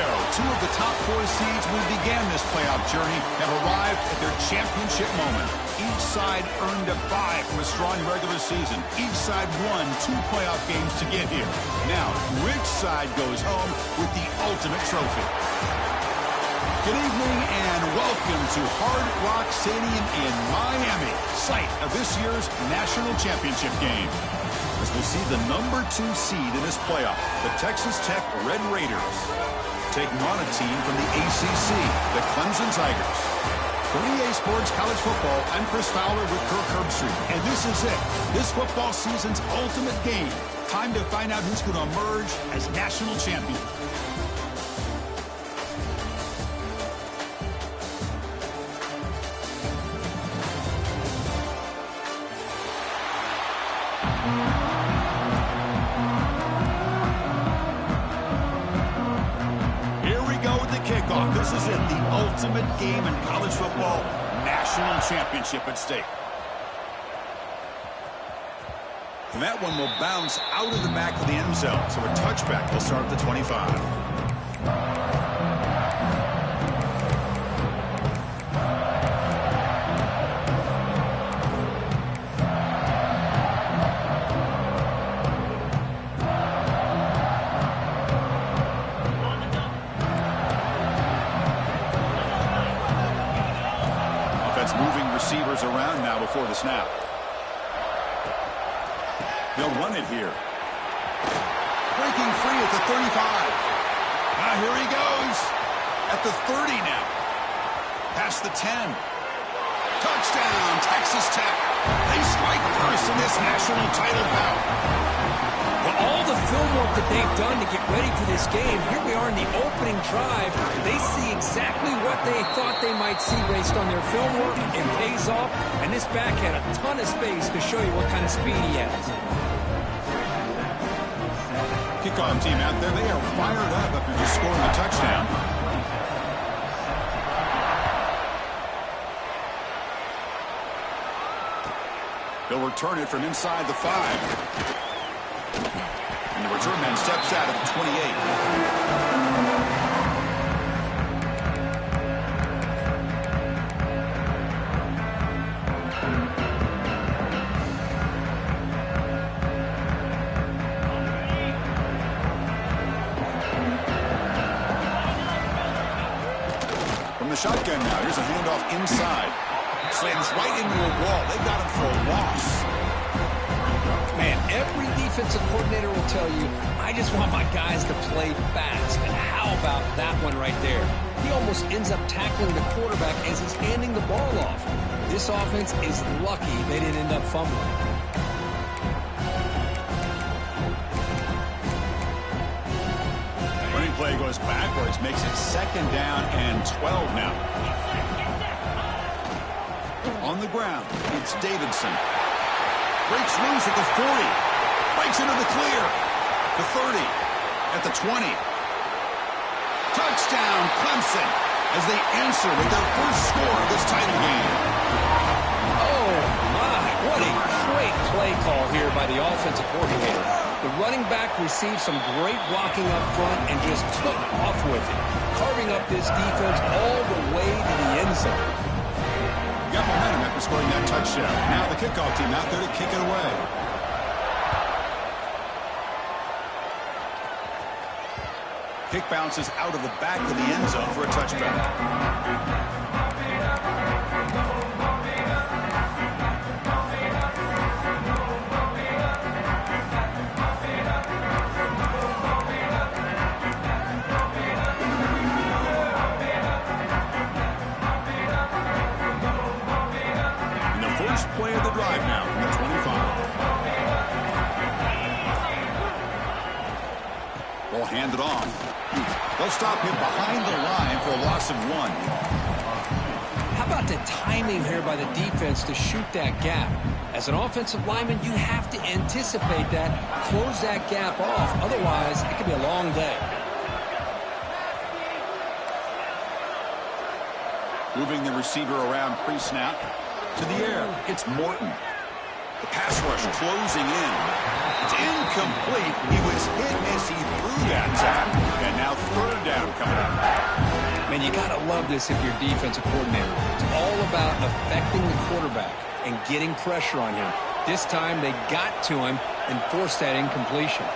go. Two of the top 4 seeds who began this playoff journey have arrived at their championship moment. Each side earned a bye from a strong regular season. Each side won 2 playoff games to get here. Now, which side goes home with the ultimate trophy? Good evening and welcome to Hard Rock Stadium in Miami, site of this year's national championship game. As we'll see the number 2 seed in this playoff, the Texas Tech Red Raiders, taking on a team from the ACC, the Clemson Tigers. For EA Sports College Football, I'm Chris Fowler with Kirk Herbstreit, and this is it. This football season's ultimate game. Time to find out who's going to emerge as national champion. This is it, the ultimate game in college football, national championship at stake. And that one will bounce out of the back of the end zone, so a touchback will start at the 25. Receivers around now before the snap. They'll run it here. Breaking free at the 35. Here he goes. At the 30 now. Past the 10. Touchdown, Texas Tech. They strike first in this national title bout. Well, all the film work that they've done to get ready for this game, here we are in the opening drive. They see exactly what they thought they might see based on their film work. It pays off, and this back had a ton of space to show you what kind of speed he has. Kickoff team out there, they are fired up after just scoring a touchdown. They'll return it from inside the 5. And the return man steps out at the 28. From the shotgun now, here's a handoff inside. Slams right into a wall. They got him for a loss. Man, every defensive coordinator will tell you, I just want my guys to play fast. And how about that one right there? He almost ends up tackling the quarterback as he's handing the ball off. This offense is lucky they didn't end up fumbling. Running play goes backwards, makes it 2nd down and 12 now. On the ground, it's Davidson. Breaks loose at the 40. Breaks into the clear. The 30. At the 20. Touchdown, Clemson, as they answer with their first score of this title game. Oh, my. What a great play call here by the offensive coordinator. The running back received some great blocking up front and just took off with it, carving up this defense all the way to the end zone. Got momentum after scoring that touchdown. Now the kickoff team out there to kick it away. Kick bounces out of the back of the end zone for a touchback. Play of the drive now from the 25. Ball handed off. They'll stop him behind the line for a loss of 1. How about the timing here by the defense to shoot that gap? As an offensive lineman, you have to anticipate that, close that gap off. Otherwise, it could be a long day. Moving the receiver around pre-snap. To the air, it's Morton. The pass rush closing in. It's incomplete. He was hit as he threw that tap. And now third down coming up. Man, you got to love this if you're defensive coordinator. It's all about affecting the quarterback and getting pressure on him. This time they got to him and forced that incompletion.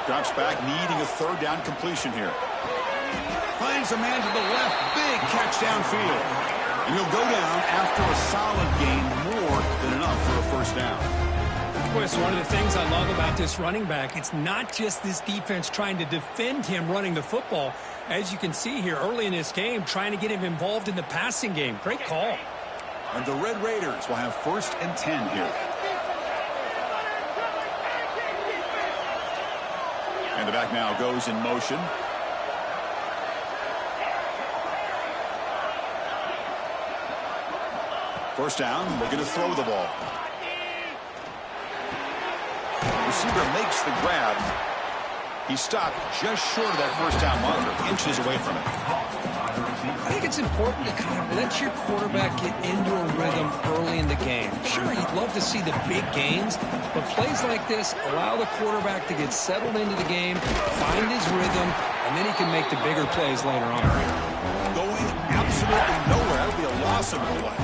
Drops back, needing a third down completion here. Finds a man to the left. Big catch downfield. And he'll go down after a solid gain, more than enough for a first down. Boy, it's one of the things I love about this running back. It's not just this defense trying to defend him running the football. As you can see here early in this game, trying to get him involved in the passing game. Great call. And the Red Raiders will have 1st and 10 here. And the back now goes in motion. First down, looking to throw the ball. Receiver makes the grab. He stopped just short of that first down marker, inches away from it. I think it's important to kind of let your quarterback get into a rhythm early in the game. Sure, you'd love to see the big gains, but plays like this allow the quarterback to get settled into the game, find his rhythm, and then he can make the bigger plays later on. Going absolutely nowhere. That'll be a loss of a play.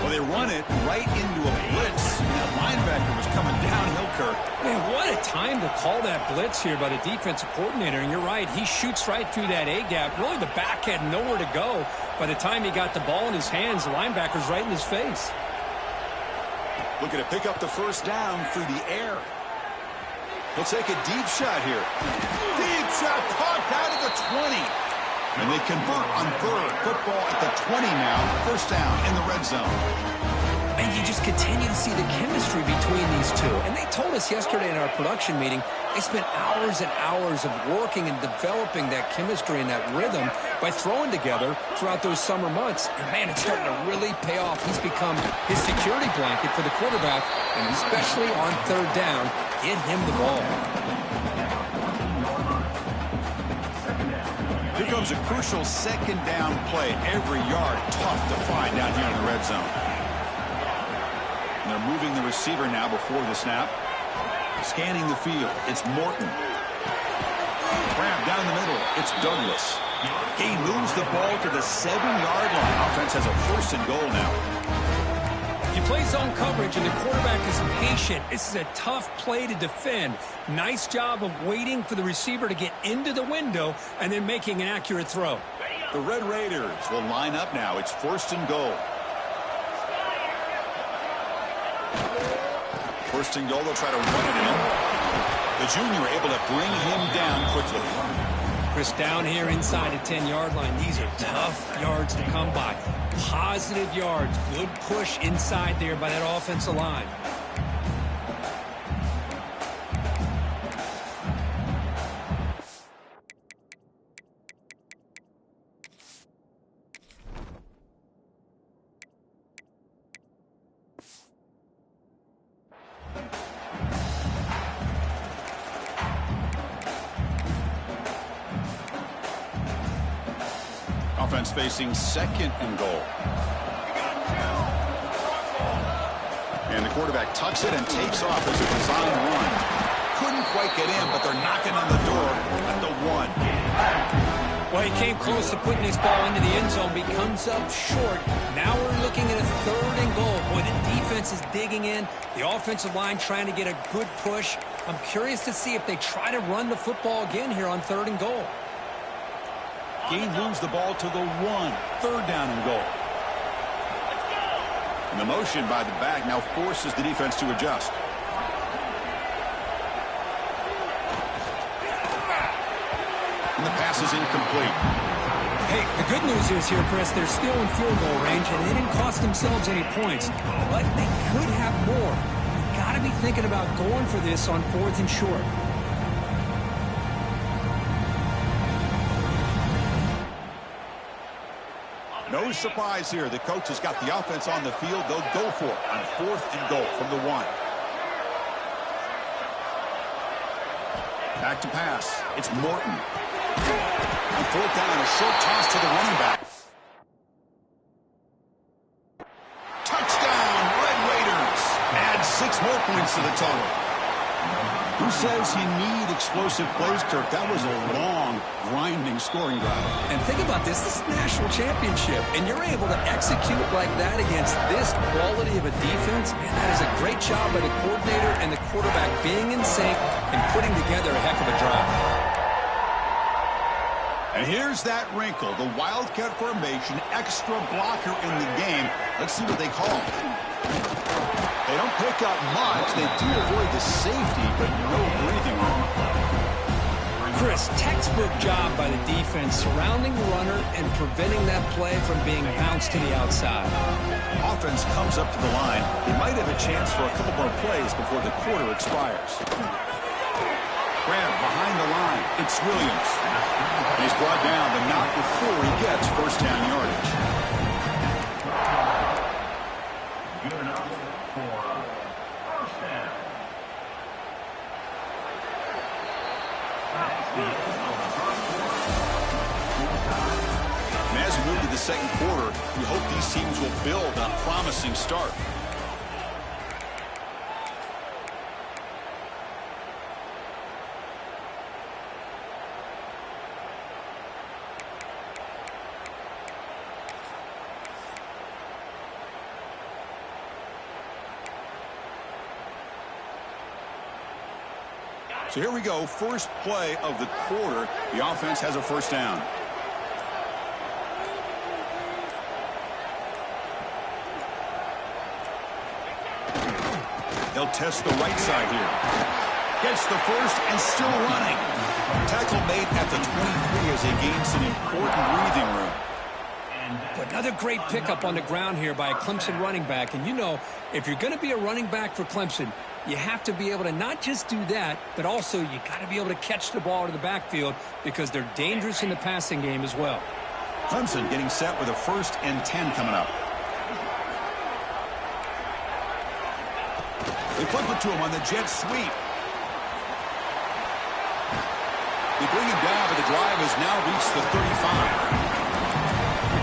Well, they run it right into a blitz. And that linebacker was coming downhill, Kirk. Man, what a time to call that blitz here by the defensive coordinator. And you're right, he shoots right through that A-gap. Really, the back had nowhere to go. By the time he got the ball in his hands, the linebacker's right in his face. Looking to pick up the first down through the air. He'll take a deep shot here. Deep shot popped out of the 20. And they convert on third. Football at the 20 now. First down in the red zone. And you just continue to see the chemistry between these two. And they told us yesterday in our production meeting, they spent hours and hours of working and developing that chemistry and that rhythm by throwing together throughout those summer months. And, man, it's starting to really pay off. He's become his security blanket for the quarterback, and especially on third down, get him the ball. Here comes a crucial second down play. Every yard tough to find down here in the red zone. And they're moving the receiver now before the snap. Scanning the field. It's Morton. Grab down the middle. It's Douglas. He moves the ball to the 7-yard line. Offense has a 1st and goal now. You play zone coverage and the quarterback is patient. This is a tough play to defend. Nice job of waiting for the receiver to get into the window and then making an accurate throw. The Red Raiders will line up now. It's 1st and goal. 1st and goal. They'll try to run it in. The junior able to bring him down quickly. Chris, down here inside the 10-yard line, these are tough yards to come by. Positive yards. Good push inside there by that offensive line. Offense facing 2nd and goal. And the quarterback tucks it and takes off as a design run. Couldn't quite get in, but they're knocking on the door at the 1. Well, he came close to putting his ball into the end zone, but he comes up short. Now we're looking at a 3rd and goal. Boy, the defense is digging in. The offensive line trying to get a good push. I'm curious to see if they try to run the football again here on 3rd and goal. Gain moves the ball to the 1. 3rd down and goal. And the motion by the back now forces the defense to adjust. And the pass is incomplete. Hey, the good news is here, Chris, they're still in field goal range, and they didn't cost themselves any points. But they could have more. You've got to be thinking about going for this on 4th and short. No surprise here. The coach has got the offense on the field. They'll go for it on 4th and goal from the 1. Back to pass. It's Morton. On 4th down, a short toss to the running back. 6 more points to the total. Who says you need explosive plays, Kirk? That was a long, grinding scoring drive. And think about this. This is the national championship, and you're able to execute like that against this quality of a defense. Man, that is a great job by the coordinator and the quarterback being in sync and putting together a heck of a drive. And here's that wrinkle, the Wildcat formation, extra blocker in the game. Let's see what they call. They don't pick up much. They do avoid the safety, but no breathing room. Chris, textbook job by the defense surrounding the runner and preventing that play from being bounced to the outside. Offense comes up to the line. They might have a chance for a couple more plays before the quarter expires. Grab behind the line. It's Williams. He's brought down, but not before he gets first down yardage. Good enough for first down. And as we move to the second quarter, we hope these teams will build on a promising start. So here we go, first play of the quarter. The offense has a first down. They'll test the right side here. Gets the first and still running. Tackle made at the 23 as they gain some important breathing room. But another great pickup on the ground here by a Clemson running back. And you know, if you're going to be a running back for Clemson, you have to be able to not just do that, but also you got to be able to catch the ball to the backfield because they're dangerous in the passing game as well. Clemson getting set with a 1st and 10 coming up. They flip it to him on the jet sweep. They bring him down, but the drive has now reached the 35.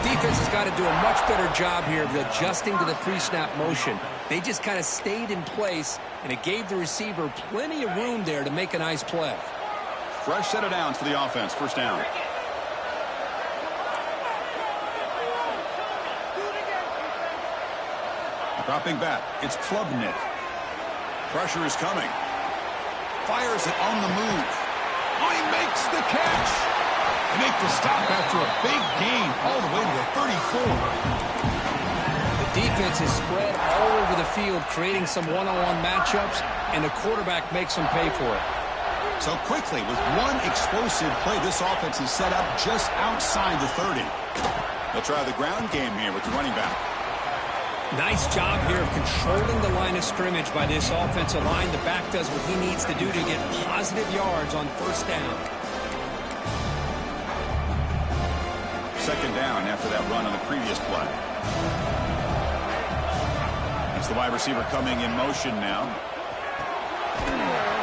Defense has got to do a much better job here of adjusting to the pre-snap motion. They just kind of stayed in place, and it gave the receiver plenty of room there to make a nice play. Fresh set of downs for the offense. First down. Dropping back. It's Klubnik. Pressure is coming. Fires it on the move. Oh, he makes the catch. They make the stop after a big gain all the way to the 34. The defense is spread all over the field, creating some one-on-one matchups, and the quarterback makes them pay for it. So quickly, with one explosive play, this offense is set up just outside the 30. They'll try the ground game here with the running back. Nice job here of controlling the line of scrimmage by this offensive line. The back does what he needs to do to get positive yards on first down. Second down after that run on the previous play. That's the wide receiver coming in motion now.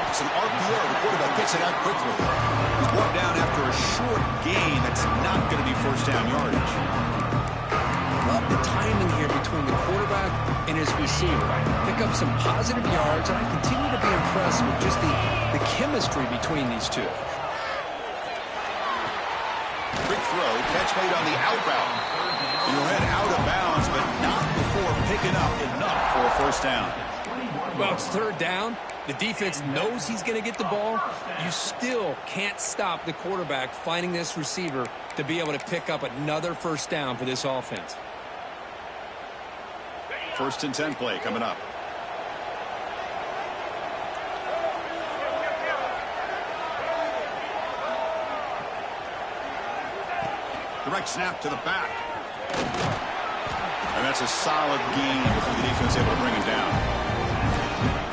It's an RPO. The quarterback gets it out quickly. He's brought down after a short gain. That's not going to be first down yardage. Love the timing here between the quarterback and his receiver. Pick up some positive yards, and I continue to be impressed with just the chemistry between these two. Quick throw, catch made on the out route. He'll head out of bounds, but not before picking up enough for a first down. Well, it's third down. The defense knows he's going to get the ball. You still can't stop the quarterback finding this receiver to be able to pick up another first down for this offense. 1st and 10 play coming up. Direct snap to the back. And that's a solid gain before the defense able to bring him down.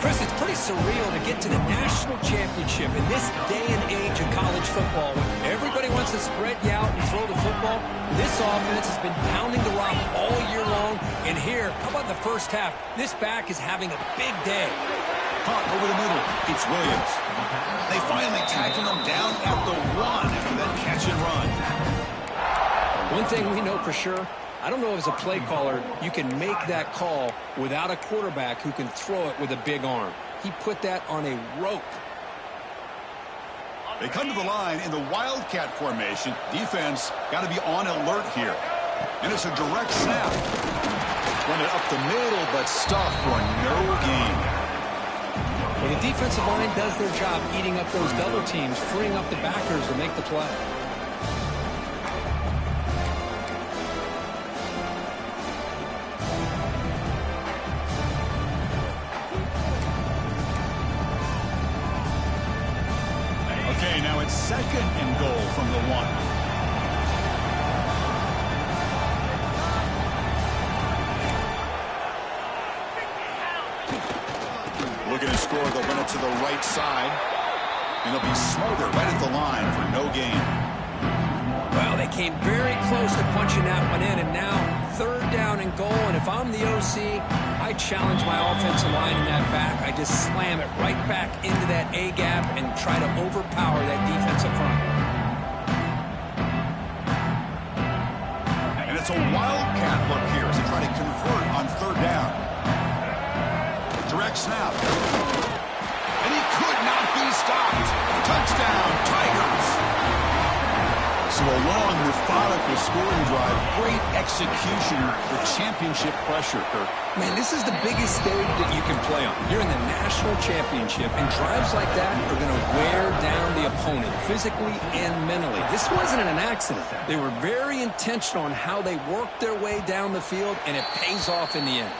Chris, it's pretty surreal to get to the national championship in this day and age of college football. When everybody wants to spread you out and throw the football, this offense has been pounding the rock all year long. And here, how about the first half? This back is having a big day. Caught over the middle. It's Williams. They finally tackle him down at the 1 after that catch and run. One thing we know for sure, I don't know as a play caller you can make that call without a quarterback who can throw it with a big arm. He put that on a rope. They come to the line in the Wildcat formation. Defense got to be on alert here. And it's a direct snap. Run it up the middle, but stuffed for no gain. Well, the defensive line does their job eating up those double teams, freeing up the backers to make the play. Okay, now it's 2nd and goal from the 1. Looking to score, they'll run it to the right side. And they'll be smothered right at the line for no gain. Well, they came very close to punching that one in, and now 3rd down and goal. And if I'm the OC, I challenge my offensive line in that back. I just slam it right back into that A-gap and try to overpower that defensive front. And it's a wildcat look here as they try to convert on 3rd down. Direct snap. And he could not be stopped. Touchdown, Tigers. So a long, methodical scoring drive. Great execution for championship pressure, Kirk. Man, this is the biggest stage that you can play on. You're in the national championship, and drives like that are going to wear down the opponent physically and mentally. This wasn't an accident. They were very intentional on how they worked their way down the field, and it pays off in the end.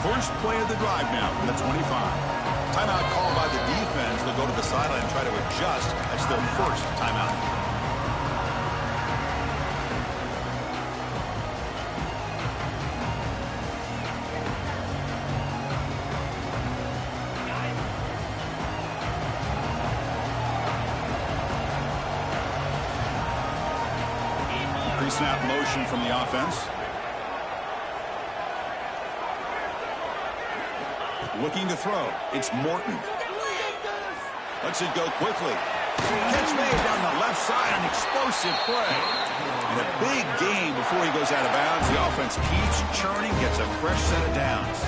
First play of the drive now from the 25. Timeout called by the defense. They'll go to the sideline and try to adjust. That's their first timeout. Pre-snap motion from the offense. Looking to throw. It's Morton. Lets it go quickly. Catch made down the left side. An explosive play. And a big gain before he goes out of bounds. The offense keeps churning, gets a fresh set of downs.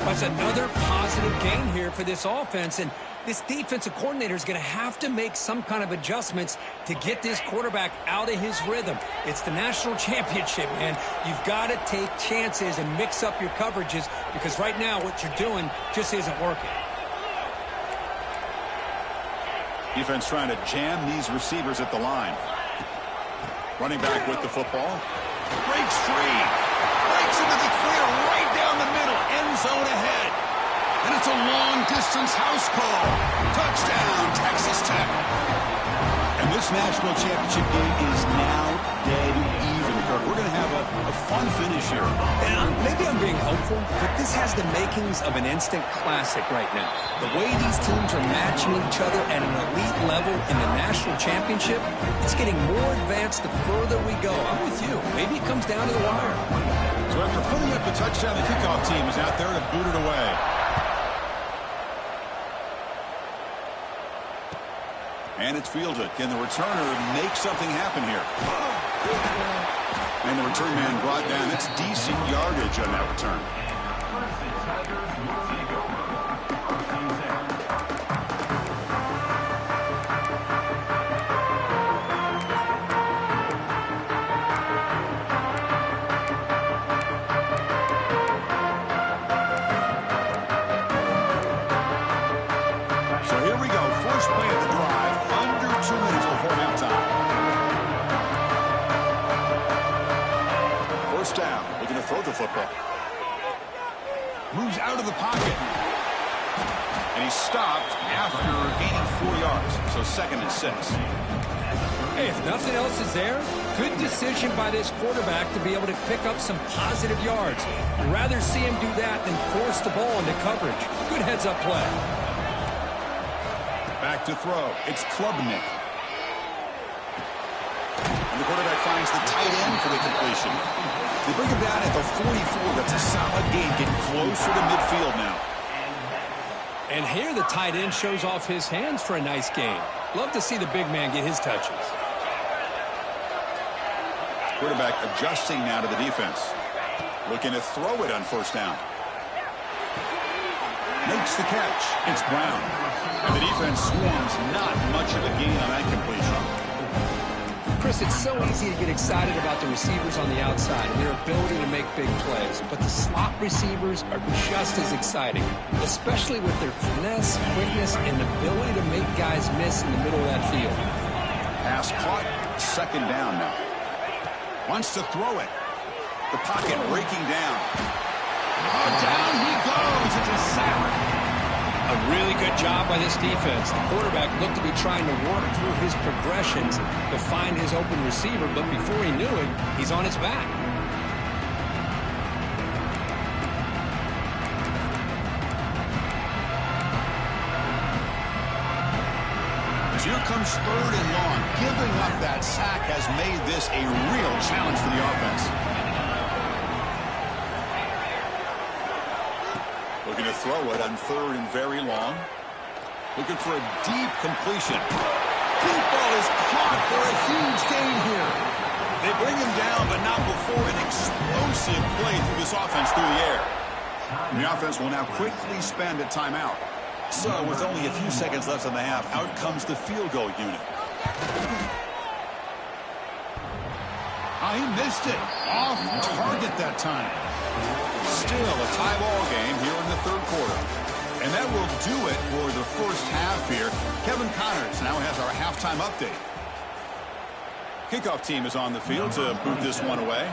That's another positive gain here for this offense. And this defensive coordinator is going to have to make some kind of adjustments to get this quarterback out of his rhythm. It's the national championship, man. You've got to take chances and mix up your coverages because right now what you're doing just isn't working. Defense trying to jam these receivers at the line. Running back with the football. Breaks free. Breaks into the clear right down the middle. End zone ahead. And it's a long-distance house call. Touchdown, Texas Tech. And this national championship game is now dead even, Kirk. We're going to have a fun finish here. And maybe I'm being hopeful, but this has the makings of an instant classic right now. The way these teams are matching each other at an elite level in the national championship, it's getting more advanced the further we go. I'm with you. Maybe it comes down to the wire. So after putting up the touchdown, the kickoff team is out there to boot it away. And it's fielded. Can the returner make something happen here? And the return man brought down. It's decent yardage on that return. So here we go. First play of the drive. Under 2 minutes before halftime. First down. Looking to throw the football. Moves out of the pocket. And he's stopped after gaining 4 yards. So 2nd and 6. Hey, if nothing else is there, good decision by this quarterback to be able to pick up some positive yards. I'd rather see him do that than force the ball into coverage. Good heads-up play. Back to throw. It's Klubnik. And the quarterback finds the tight end for the completion. They bring him down at the 44. That's a solid gain, getting closer to midfield now. And here the tight end shows off his hands for a nice gain. Love to see the big man get his touches. Quarterback adjusting now to the defense. Looking to throw it on first down. Makes the catch. It's Brown. And the defense swarms. Not much of a gain on that completion. Chris, it's so easy to get excited about the receivers on the outside and their ability to make big plays. But the slot receivers are just as exciting, especially with their finesse, quickness, and ability to make guys miss in the middle of that field. Pass caught. Second down now. Wants to throw it. The pocket breaking down. Oh, down he goes. It's a sack. A really good job by this defense. The quarterback looked to be trying to work through his progressions to find his open receiver, but before he knew it, he's on his back. As here comes third and long. Giving up that sack has made this a real challenge for the offense. Looking to throw it on third and very long. Looking for a deep completion. Deep ball is caught for a huge gain here. They bring him down, but not before an explosive play through this offense through the air. And the offense will now quickly spend a timeout. So, with only a few seconds left in the half, out comes the field goal unit. Oh, he missed it. Off target that time. Still a tie ball game here in the third quarter. And that will do it for the first half here. Kevin Connors now has our halftime update. Kickoff team is on the field to boot this one away.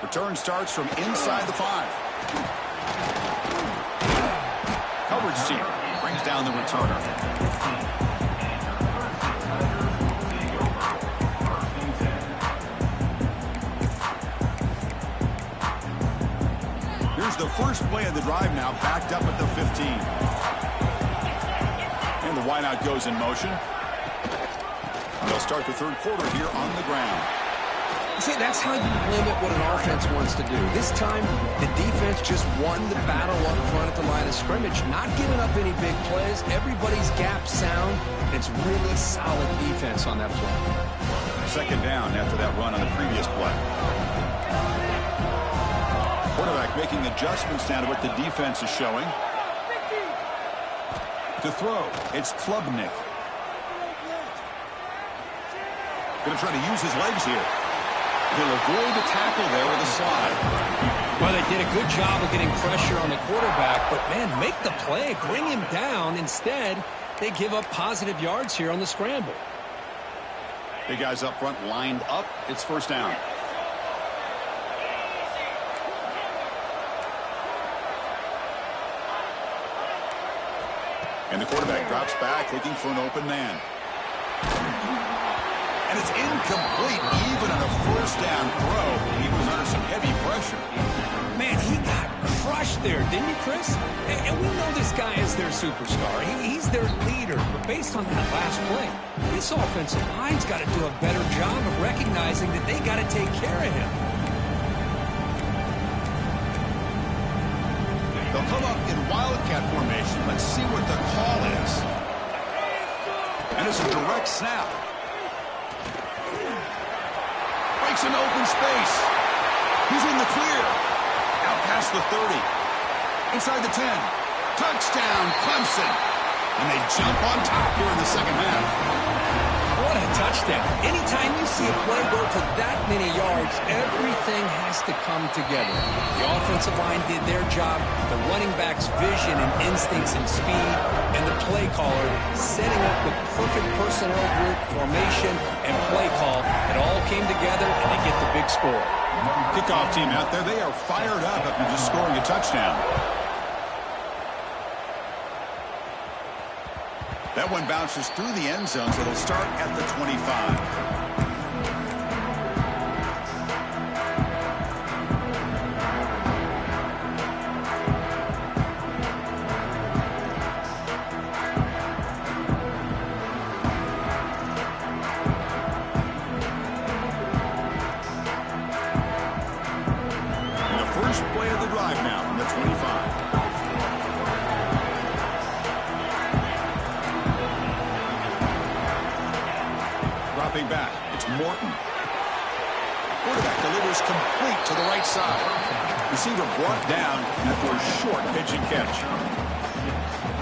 Return starts from inside the 5. Coverage team brings down the returner. Here's the first play of the drive now, backed up at the 15. And the wideout goes in motion. They'll start the third quarter here on the ground. See, that's how you limit what an offense wants to do. This time, the defense just won the battle up front at the line of scrimmage, not giving up any big plays. Everybody's gap sound. It's really solid defense on that play. Second down after that run on the previous play. Quarterback making adjustments now to what the defense is showing. To throw, it's Klubnik. Going to try to use his legs here. He'll avoid the tackle there with a slide. Well, they did a good job of getting pressure on the quarterback, but, man, make the play, bring him down. Instead, they give up positive yards here on the scramble. Big guys up front lined up. It's first down. And the quarterback drops back looking for an open man. And it's incomplete even on a first down throw. He was under some heavy pressure. Man, he got crushed there, didn't he, Chris? And we know this guy is their superstar. He's their leader. But based on that last play, this offensive line's got to do a better job of recognizing that they got to take care of him. They'll come up in Wildcat formation. Let's see what the call is. And it's a direct snap. Breaks an open space. He's in the clear. Out past the 30. Inside the 10. Touchdown, Clemson. And they jump on top here in the second half. What a touchdown. Anytime you see a play go for that many yards, everything has to come together. The offensive line did their job, the running back's vision and instincts and speed, and the play caller setting up the perfect personnel group, formation, and play call. It all came together, and they get the big score. Kickoff team out there, they are fired up after just scoring a touchdown. That one bounces through the end zone, so it'll start at the 25. Morton. Quarterback delivers complete to the right side. Receiver brought down after a short pitch and catch.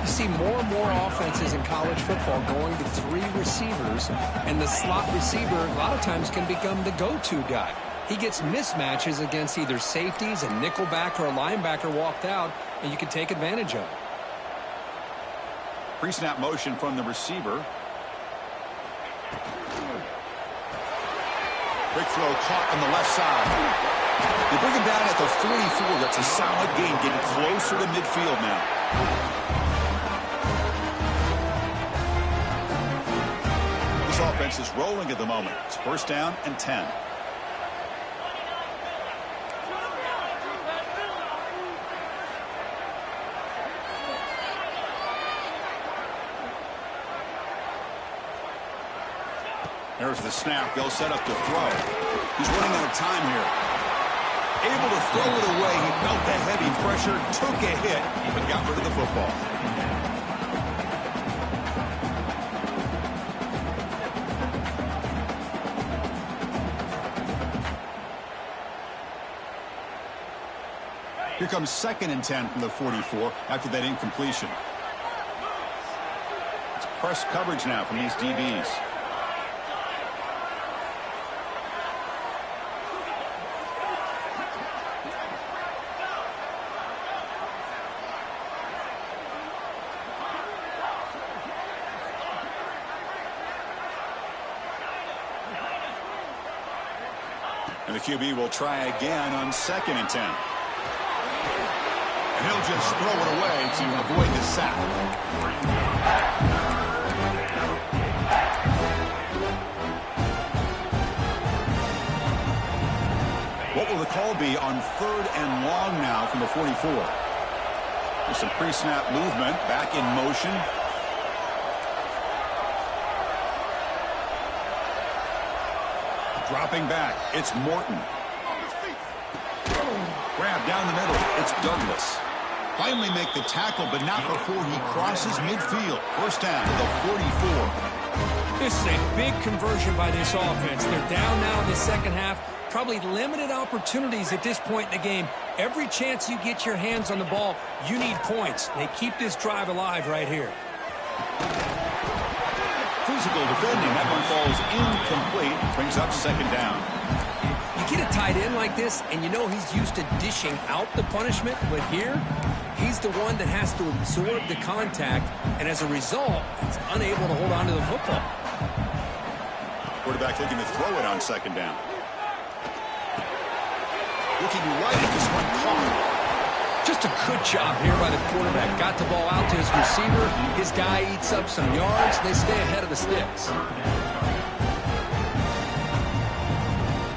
You see more and more offenses in college football going to 3 receivers, and the slot receiver a lot of times can become the go-to guy. He gets mismatches against either safeties, a nickelback, or a linebacker walked out, and you can take advantage of it. Pre-snap motion from the receiver. Quick throw caught on the left side. They bring him down at the 44. That's a solid gain, getting closer to midfield now. This offense is rolling at the moment. It's first down and 10. There's the snap. They'll set up the throw. He's running out of time here. Able to throw it away. He felt the heavy pressure, took a hit, but got rid of the football. Here comes 2nd and 10 from the 44 after that incompletion. It's press coverage now from these DBs. And the QB will try again on 2nd and 10. And he'll just throw it away to avoid the sack. What will the call be on 3rd and long now from the 44? With some pre-snap movement, back in motion. Dropping back, it's Morton. Grab down the middle, it's Douglas. Finally make the tackle, but not before he crosses midfield. First down to the 44. This is a big conversion by this offense. They're down now in the second half. Probably limited opportunities at this point in the game. Every chance you get your hands on the ball, you need points. They keep this drive alive right here. Physical defending. That one falls incomplete. Brings up 2nd down. You get a tight end like this, and you know he's used to dishing out the punishment, but here, he's the one that has to absorb the contact, and as a result, he's unable to hold on to the football. Quarterback looking to throw it on 2nd down. Looking right at this one caught. Just a good job here by the quarterback. Got the ball out to his receiver. His guy eats up some yards. They stay ahead of the sticks.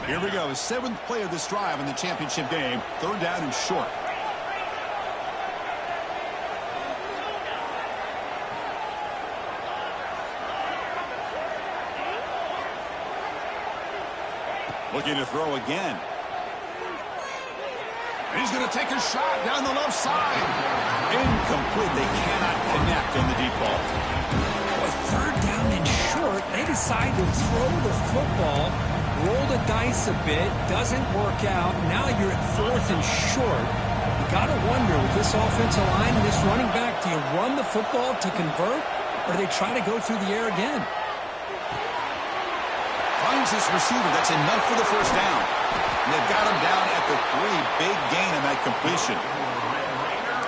Here we go. 7th play of this drive in the championship game. 3rd down and short. Looking to throw again. He's going to take a shot down the left side. Incomplete. They cannot connect on the deep ball. With 3rd down and short, they decide to throw the football, roll the dice a bit, doesn't work out. Now you're at 4th and short. You got to wonder, with this offensive line and this running back, do you run the football to convert, or do they try to go through the air again? Finds this receiver. That's enough for the first down. And they've got him down at the 3. Big gain on that completion.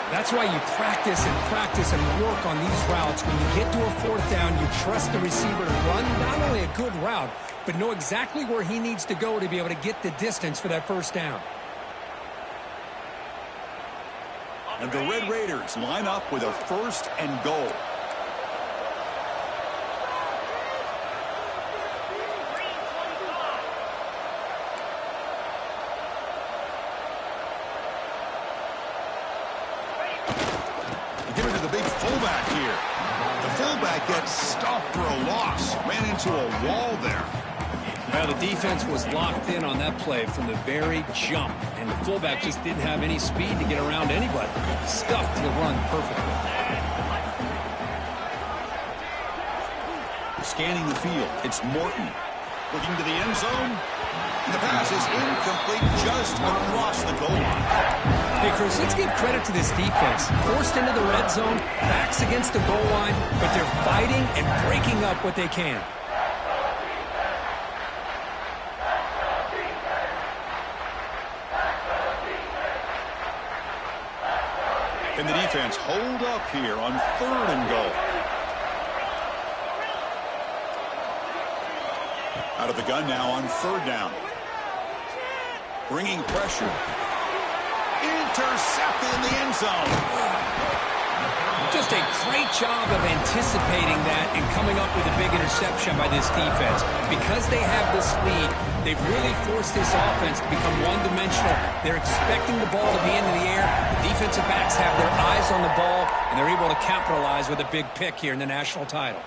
That's why you practice and work on these routes. When you get to a 4th down, you trust the receiver to run not only a good route, but know exactly where he needs to go to be able to get the distance for that first down. And the Red Raiders line up with a 1st and goal. Give it to the big fullback here. The fullback gets stuffed for a loss. Ran into a wall there. Well, the defense was locked in on that play from the very jump, and the fullback just didn't have any speed to get around anybody. Stuffed the run perfectly. Scanning the field, it's Morton. Looking to the end zone. And the pass is incomplete just across the goal line. Hey, Chris, let's give credit to this defense. Forced into the red zone, backs against the goal line, but they're fighting and breaking up what they can. And the defense hold up here on 3rd and goal. Out of the gun now on 3rd down. Bringing pressure. Intercepted in the end zone. Just a great job of anticipating that and coming up with a big interception by this defense. Because they have this lead, they've really forced this offense to become one-dimensional. They're expecting the ball to be into the air. The defensive backs have their eyes on the ball, and they're able to capitalize with a big pick here in the national title.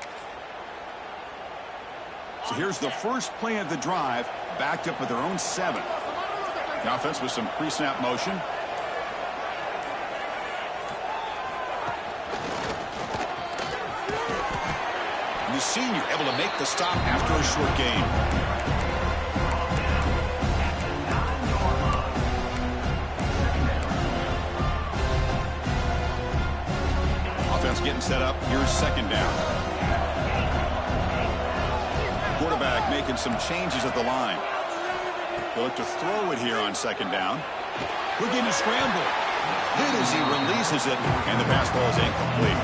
So here's the first play of the drive, backed up at their own 7. The offense with some pre-snap motion. The senior able to make the stop after a short gain. Offense getting set up. Here's 2nd down. Quarterback making some changes at the line. They'll look to throw it here on 2nd down. Looking to scramble. Hit as he releases it, and the pass ball is incomplete.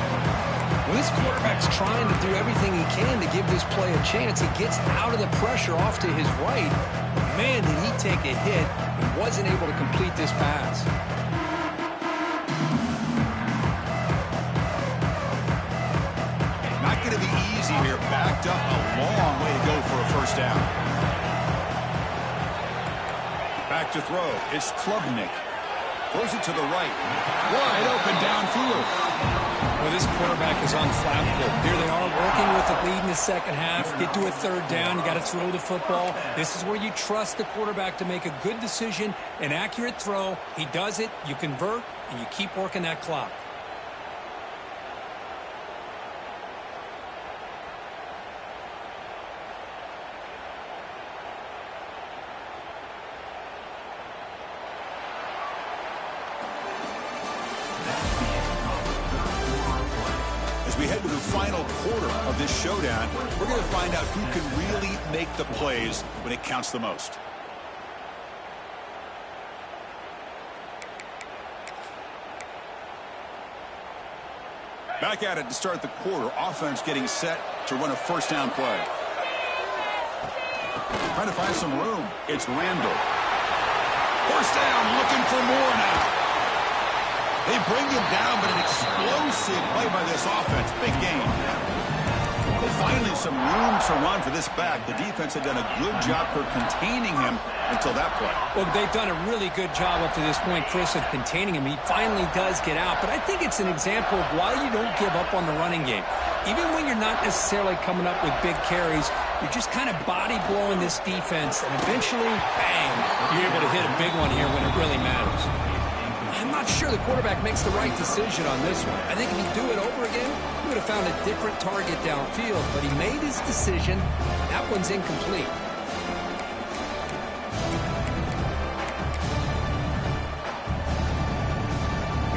Well, this quarterback's trying to do everything he can to give this play a chance. He gets out of the pressure off to his right. Man, did he take a hit and wasn't able to complete this pass. Not going to be easy here. Backed up a long way to go for a 1st down. Back to throw. It's Klubnik. Throws it to the right. Wide open downfield. Well, this quarterback is unflappable. Here they are working with the lead in the 2nd half. Get to a 3rd down. You got to throw the football. This is where you trust the quarterback to make a good decision, an accurate throw. He does it. You convert, and you keep working that clock. As we head to the final quarter of this showdown, we're going to find out who can really make the plays when it counts the most. Back at it to start the quarter. Offense getting set to run a 1st down play. Trying to find some room. It's Randall. 1st down, looking for more now. They bring him down, but an explosive play by this offense. Big game. Well, finally some room to run for this back. The defense had done a good job for containing him until that play. Well, they've done a really good job up to this point, Chris, of containing him. He finally does get out, but I think it's an example of why you don't give up on the running game. Even when you're not necessarily coming up with big carries, you're just kind of body blowing this defense, and eventually, bang, you're able to hit a big one here when it really matters. I'm not sure the quarterback makes the right decision on this one. I think if he'd do it over again, he would have found a different target downfield, but he made his decision. That one's incomplete.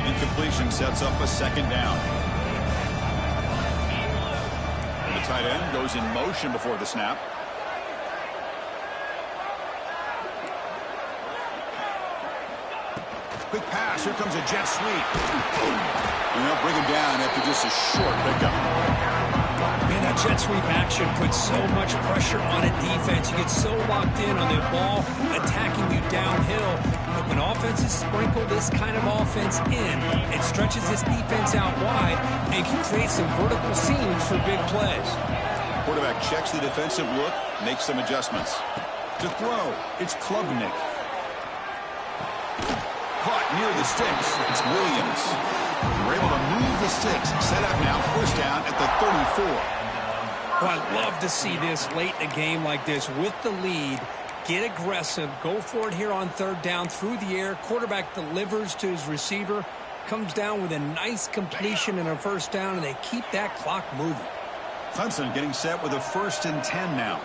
Incompletion sets up a 2nd down. The tight end goes in motion before the snap. Quick pass. Here comes a jet sweep. And they'll bring him down after just a short pickup. Man, that jet sweep action puts so much pressure on a defense. You get so locked in on the ball attacking you downhill. But when offenses sprinkle this kind of offense in, it stretches this defense out wide and can create some vertical seams for big plays. Quarterback checks the defensive look, makes some adjustments. To throw, it's Klubnik. Caught near the sticks. It's Williams. We're able to move the sticks. Set up now. 1st down at the 34. Well, I love to see this late in a game like this with the lead. Get aggressive. Go for it here on 3rd down through the air. Quarterback delivers to his receiver. Comes down with a nice completion and a 1st down, and they keep that clock moving. Clemson getting set with a 1st and 10 now.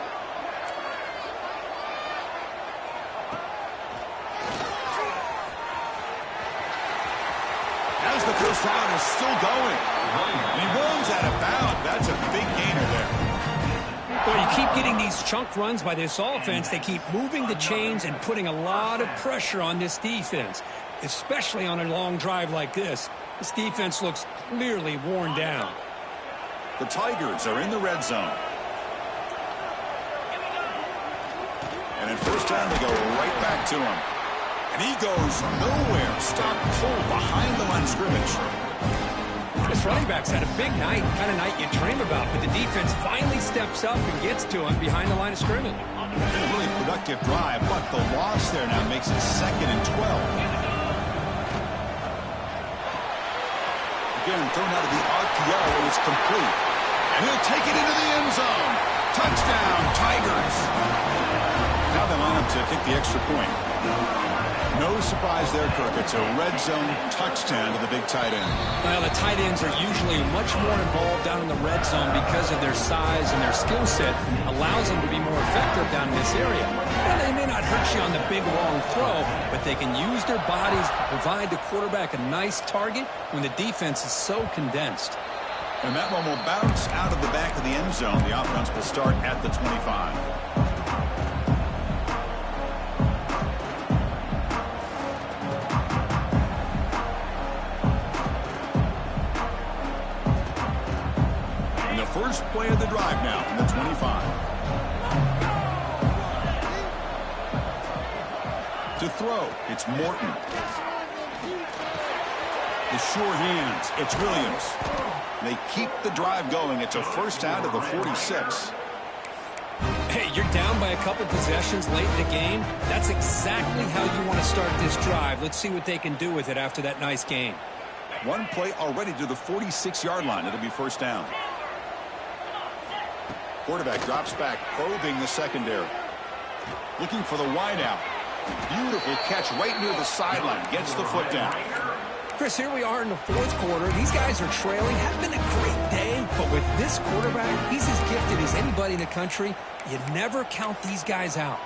First down is still going. And he runs out of bounds. That's a big gainer there. Well, you keep getting these chunk runs by this offense. They keep moving the chains and putting a lot of pressure on this defense, especially on a long drive like this. This defense looks clearly worn down. The Tigers are in the red zone. And at first down, they go right back to him. And he goes nowhere. Stop pulled behind the line of scrimmage. This running back's had a big night, kind of night you dream about, but the defense finally steps up and gets to him behind the line of scrimmage. A really productive drive, but the loss there now makes it 2nd and 12. Again, thrown out of the RPO, it's complete. And he'll take it into the end zone. Touchdown, Tigers. Now they line up to kick the extra point. No surprise there, Kirk. It's a red zone touchdown to the big tight end. Well, the tight ends are usually much more involved down in the red zone because of their size and their skill set allows them to be more effective down in this area. Now, they may not hurt you on the big, long throw, but they can use their bodies to provide the quarterback a nice target when the defense is so condensed. And that one will bounce out of the back of the end zone. The offense will start at the 25. First play of the drive now from the 25. To throw, it's Morton. The sure hands, it's Williams. They keep the drive going. It's a first down to the 46. Hey, you're down by a couple possessions late in the game. That's exactly how you want to start this drive. Let's see what they can do with it after that nice game. One play already to the 46-yard line. It'll be first down. Quarterback drops back, probing the secondary. Looking for the wideout. Beautiful catch right near the sideline. Gets the foot down. Chris, here we are in the fourth quarter. These guys are trailing. Had been a great day, but with this quarterback, he's as gifted as anybody in the country. You never count these guys out.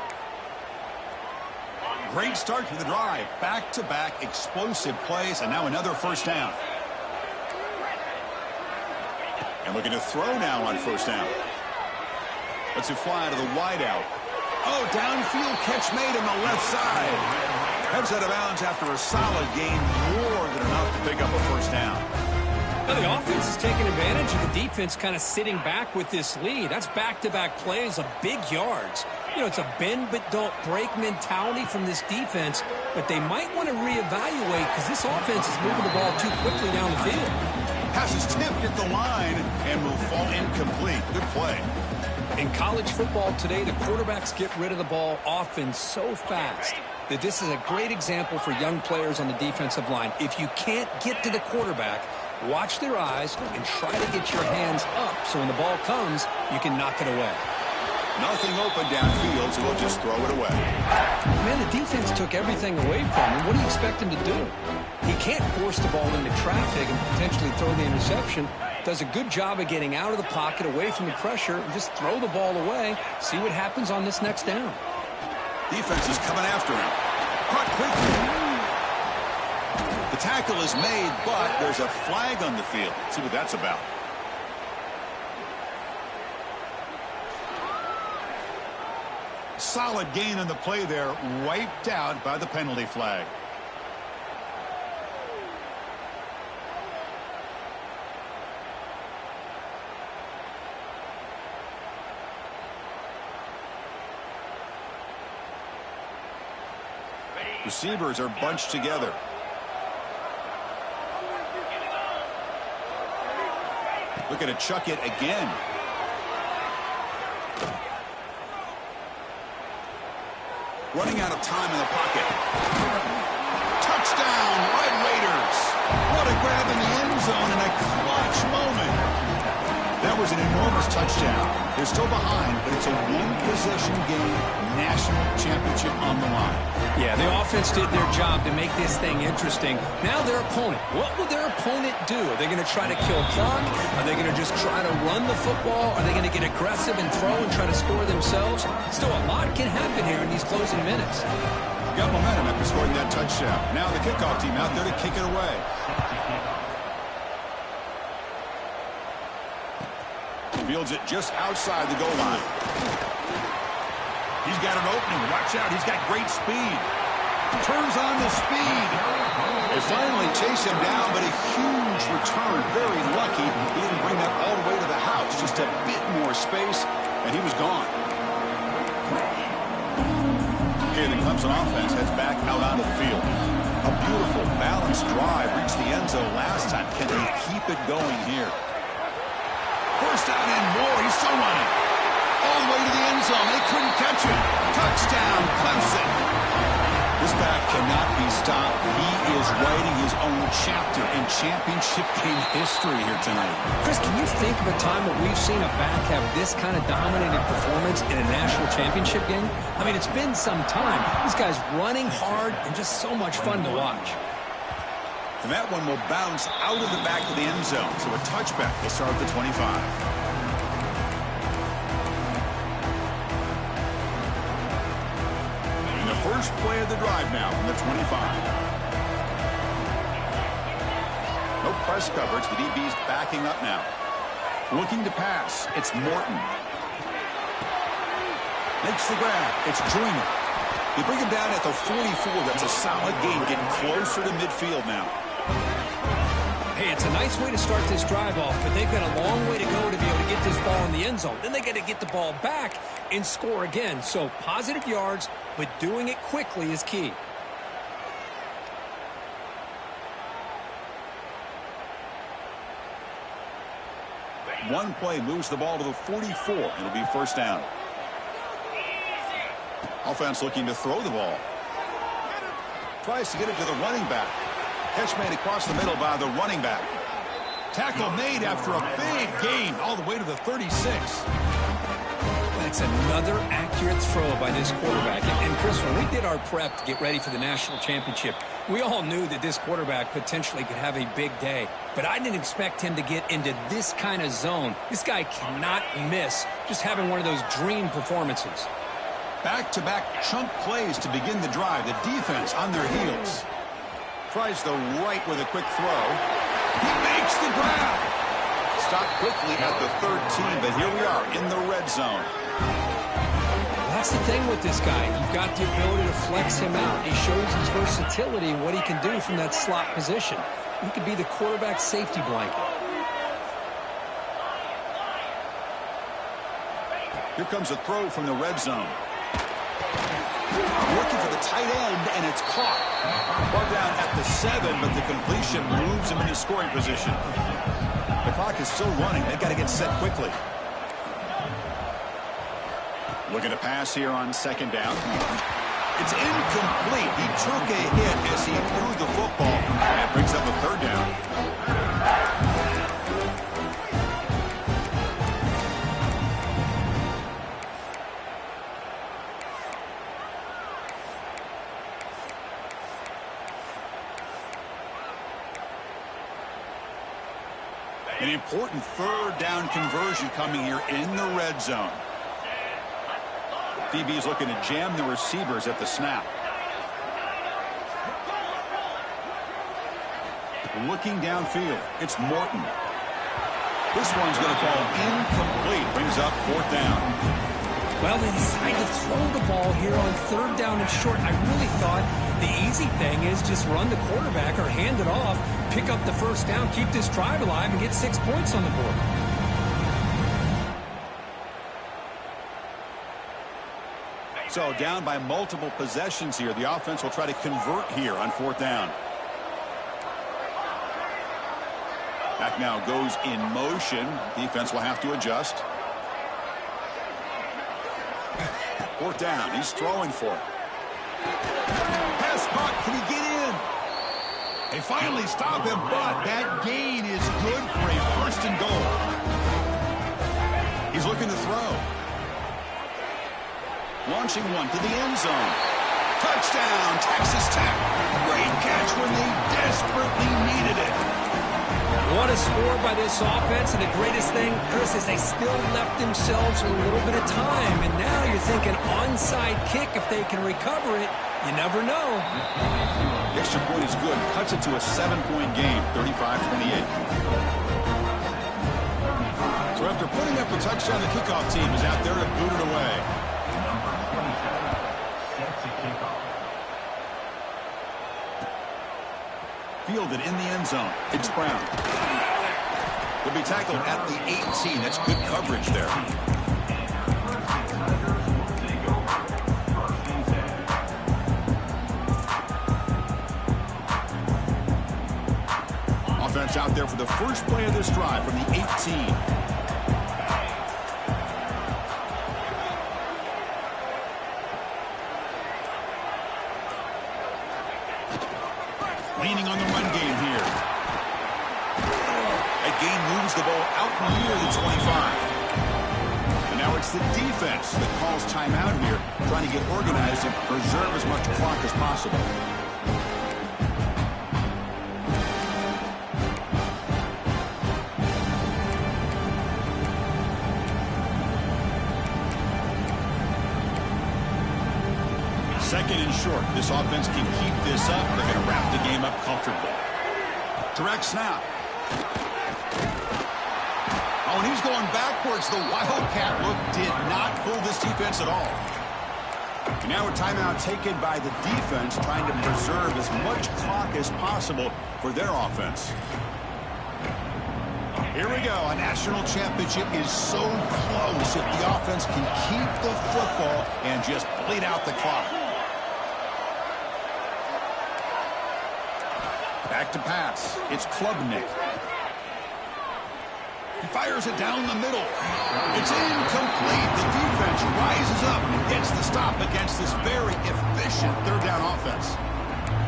Great start to the drive. Back-to-back explosive plays, and now another first down. And looking to throw now on first down. Lets it fly to the wideout. Oh, downfield catch made on the left side. Heads out of bounds after a solid gain, more than enough to pick up a first down. Well, the offense is taking advantage of the defense kind of sitting back with this lead. That's back-to-back plays of big yards. You know, it's a bend but don't break mentality from this defense, but they might want to reevaluate because this offense is moving the ball too quickly down the field. Pass is tipped at the line and will fall incomplete. Good play. In college football today, the quarterbacks get rid of the ball often so fast that this is a great example for young players on the defensive line. If you can't get to the quarterback, watch their eyes and try to get your hands up so when the ball comes, you can knock it away. Nothing open downfield, so they'll just throw it away. Man, the defense took everything away from him. What do you expect him to do? He can't force the ball into traffic and potentially throw the interception. Does a good job of getting out of the pocket, away from the pressure, and just throw the ball away. See what happens on this next down. Defense is coming after him. Caught quickly. The tackle is made, but there's a flag on the field. See what that's about. Solid gain on the play there, wiped out by the penalty flag. Receivers are bunched together. Looking to chuck it again. Running out of time in the pocket. Touchdown, Red Raiders. What a grab in the end zone in a clutch moment. That was an enormous touchdown. They're still behind, but it's a one-possession game, national championship on the line. Yeah, the offense did their job to make this thing interesting. Now their opponent. What will their opponent do? Are they going to try to kill clock? Are they going to just try to run the football? Are they going to get aggressive and throw and try to score themselves? Still, a lot can happen here in these closing minutes. Got momentum after scoring that touchdown. Now the kickoff team out there to kick it away. Fields it just outside the goal line. He's got an opening. Watch out. He's got great speed. Turns on the speed. They finally chase him down, but a huge return. Very lucky. He didn't bring that all the way to the house. Just a bit more space, and he was gone. Okay, the Clemson offense heads back out onto the field. A beautiful, balanced drive reached the end zone last time. Can they keep it going here? First down and more. He's still running. All the way to the end zone. They couldn't catch him. Touchdown, Clemson. This back cannot be stopped. He is writing his own chapter in championship game history here tonight. Chris, can you think of a time where we've seen a back have this kind of dominated performance in a national championship game? I mean, it's been some time. This guy's running hard and just so much fun to watch. And that one will bounce out of the back of the end zone. So a touchback will start at the 25. First play of the drive now from the 25. No press coverage. The DB's backing up now. Looking to pass. It's Morton. Makes the grab. It's Joyner. They bring him down at the 44. That's a solid gain, getting closer to midfield now. Hey, it's a nice way to start this drive off, but they've got a long way to go to be able to get this ball in the end zone. Then they got to get the ball back and score again. So positive yards, but doing it quickly is key. One play moves the ball to the 44. It'll be first down. Offense looking to throw the ball. Tries to get it to the running back. Catch made across the middle by the running back. Tackle made after a big gain all the way to the 36. That's another accurate throw by this quarterback. And Chris, when we did our prep to get ready for the national championship, we all knew that this quarterback potentially could have a big day. But I didn't expect him to get into this kind of zone. This guy cannot miss just having one of those dream performances. Back-to-back chunk plays to begin the drive. The defense on their heels. Tries the right with a quick throw. He makes the grab. Stopped quickly at the 13, but here we are in the red zone. That's the thing with this guy. You've got the ability to flex him out. He shows his versatility and what he can do from that slot position. He could be the quarterback safety blanket. Here comes a throw from the red zone. Looking for the tight end, and it's caught. Ball down at the 7, but the completion moves him into scoring position. The clock is still running. They've got to get set quickly. Looking to pass here on second down. It's incomplete. He took a hit as he threw the football. That brings up a third down. An important third down conversion coming here in the red zone. DB's looking to jam the receivers at the snap. Looking downfield, it's Morton. This one's going to fall incomplete. Brings up fourth down. Well, they decide to throw the ball here on third down and short. I really thought the easy thing is just run the quarterback or hand it off, pick up the first down, keep this drive alive, and get 6 points on the board. So down by multiple possessions here. The offense will try to convert here on fourth down. Back now goes in motion. Defense will have to adjust. Fourth down. He's throwing for it. Pass caught. Can he get in? They finally stop him, but that gain is good for a first and goal. He's looking to throw. Launching one to the end zone. Touchdown, Texas Tech. Great catch when they desperately needed it. What a score by this offense, and the greatest thing, Chris, is they still left themselves a little bit of time, and now you're thinking onside kick if they can recover it. You never know. The extra point is good. Cuts it to a 7-point game, 35-28. So After putting up the touchdown, the kickoff team is out there to boot it away. Number 27 sets a kickoff. Fielded in the end zone. It's Brown. He'll be tackled at the 18. That's good coverage there. Offense out there for the first play of this drive from the 18. Leaning on the run game here. That gain moves the ball out near the 25. And now it's the defense that calls timeout here, trying to get organized and preserve as much clock as possible. Second and short. This offense can keep this up. They're going to wrap the game up comfortably. Direct snap. Oh, and he's going backwards. The Wildcat look did not fool this defense at all. And now a timeout taken by the defense, trying to preserve as much clock as possible for their offense. Here we go. A national championship is so close if the offense can keep the football and just bleed out the clock. Back to pass. It's Klubnik. He fires it down the middle. It's incomplete. The defense rises up and gets the stop against this very efficient third down offense.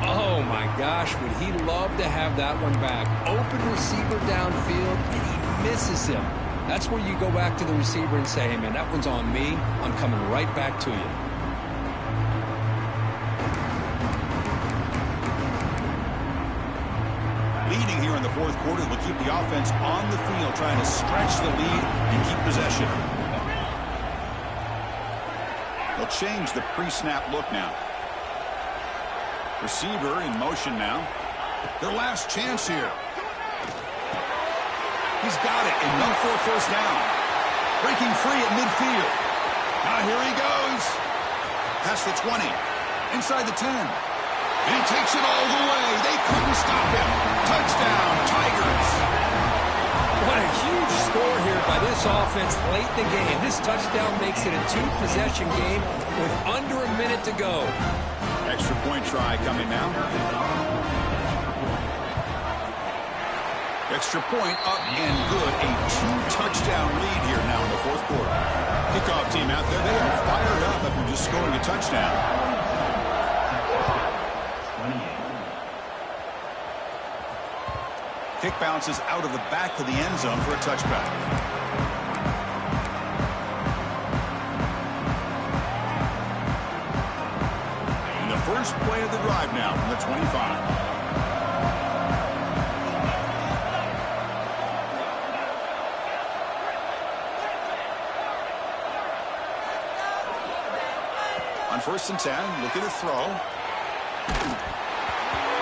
Oh, my gosh, would he love to have that one back. Open receiver downfield, and he misses him. That's where you go back to the receiver and say, hey, man, that one's on me. I'm coming right back to you. Leading here in the fourth quarter will keep the offense on the field, trying to stretch the lead and keep possession. They'll change the pre-snap look now. Receiver in motion now. Their last chance here. He's got it and no for a first down. Breaking free at midfield. Now here he goes. Past the 20. Inside the 10. And he takes it all the way. They couldn't stop him. Touchdown, Tigers. What a huge score here by this offense late in the game. This touchdown makes it a two-possession game with under a minute to go. Extra point try coming now. Extra point up and good. A two-touchdown lead here now in the fourth quarter. Kickoff team out there. They are fired up after just scoring a touchdown. Kick bounces out of the back of the end zone for a touchback. And the first play of the drive now from the 25. On 1st and 10, looking to throw.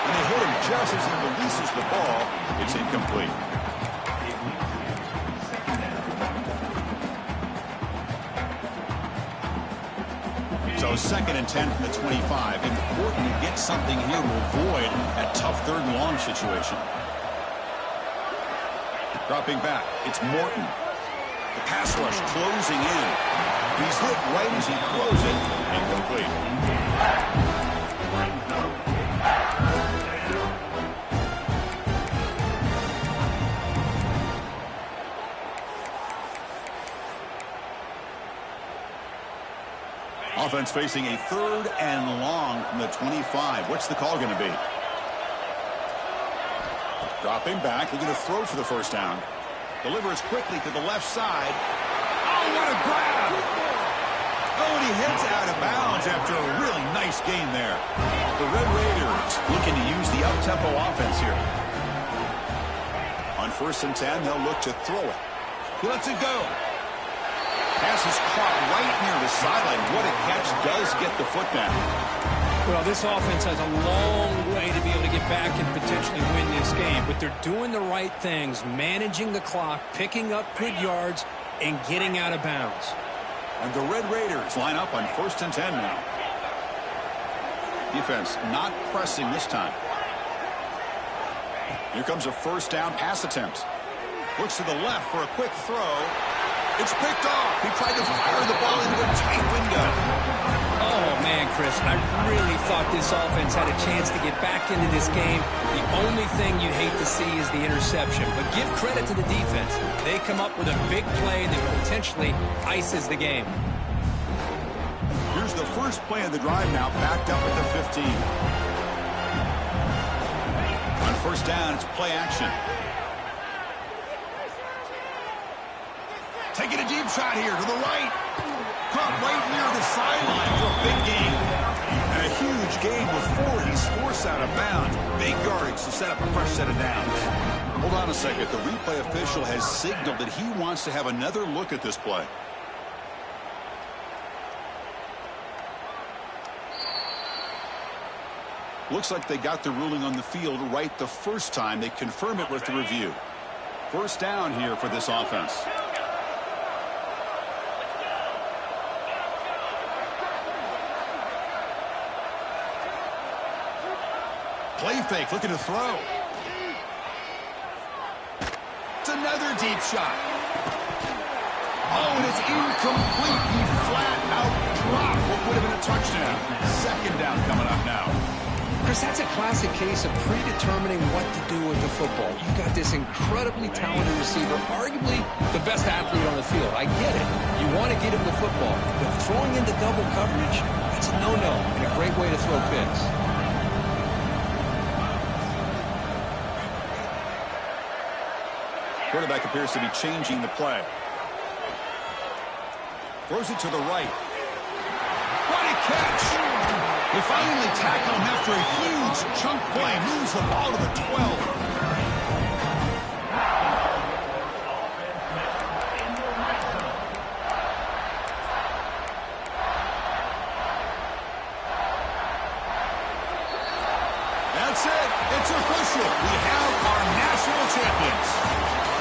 And they hit him just as he releases the ball. It's incomplete. So 2nd and 10 from the 25. Important to get something here to avoid that tough third and long situation. Dropping back, it's Morton. The pass rush closing in. He's hit right as he throws it. Incomplete. Offense facing a 3rd and long from the 25. What's the call going to be? Dropping back, looking to throw for the first down. Delivers quickly to the left side. Oh, what a grab! Oh, and he heads out of bounds after a really nice gain there. The Red Raiders looking to use the up-tempo offense here. On 1st and 10, they'll look to throw it. He lets it go. Pass is caught right near the sideline. What a catch. Does get the foot down. Well, this offense has a long way to be able to get back and potentially win this game, but they're doing the right things, managing the clock, picking up good yards, and getting out of bounds. And the Red Raiders line up on 1st and 10 now. Defense not pressing this time. Here comes a 1st down pass attempt. Looks to the left for a quick throw. It's picked off. He tried to fire the ball into a tight window. Oh, man, Chris, I really thought this offense had a chance to get back into this game. The only thing you'd hate to see is the interception. But give credit to the defense. They come up with a big play that potentially ices the game. Here's the first play of the drive now, backed up at the 15. On 1st down, it's play action. Taking a deep shot here to the right. Caught right near the sideline for a big gain. And a huge gain before he's forced out of bounds. Big yardage to set up a fresh set of downs. Hold on a second. The replay official has signaled that he wants to have another look at this play. Looks like they got the ruling on the field right the first time. They confirm it with the review. 1st down here for this offense. Play fake, looking to throw. It's another deep shot. Oh, and it's incomplete. He flat out dropped what would have been a touchdown. 2nd down coming up now. Chris, that's a classic case of predetermining what to do with the football. You've got this incredibly talented receiver, arguably the best athlete on the field. I get it. You want to get him the football. But throwing into double coverage, that's a no-no and a great way to throw picks. Quarterback appears to be changing the play. Throws it to the right. What a catch! They finally tackle him after a huge chunk play. Moves the ball to the 12. That's it. It's official. We have our national champions.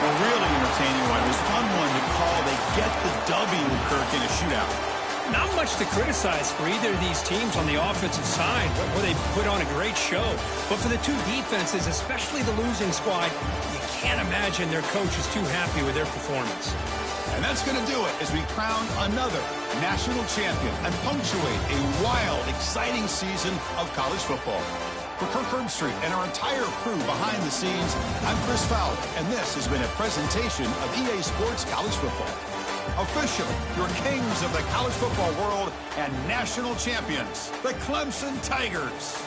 Well, really entertaining one. It was a fun one to call. They get the W, Kirk, in a shootout. Not much to criticize for either of these teams on the offensive side, where they put on a great show. But for the two defenses, especially the losing squad, you can't imagine their coach is too happy with their performance. And that's going to do it as we crown another national champion and punctuate a wild, exciting season of college football. For Kirk Herbstreit and our entire crew behind the scenes, I'm Chris Fowler, and this has been a presentation of EA Sports College Football. Officially, your kings of the college football world and national champions, the Clemson Tigers.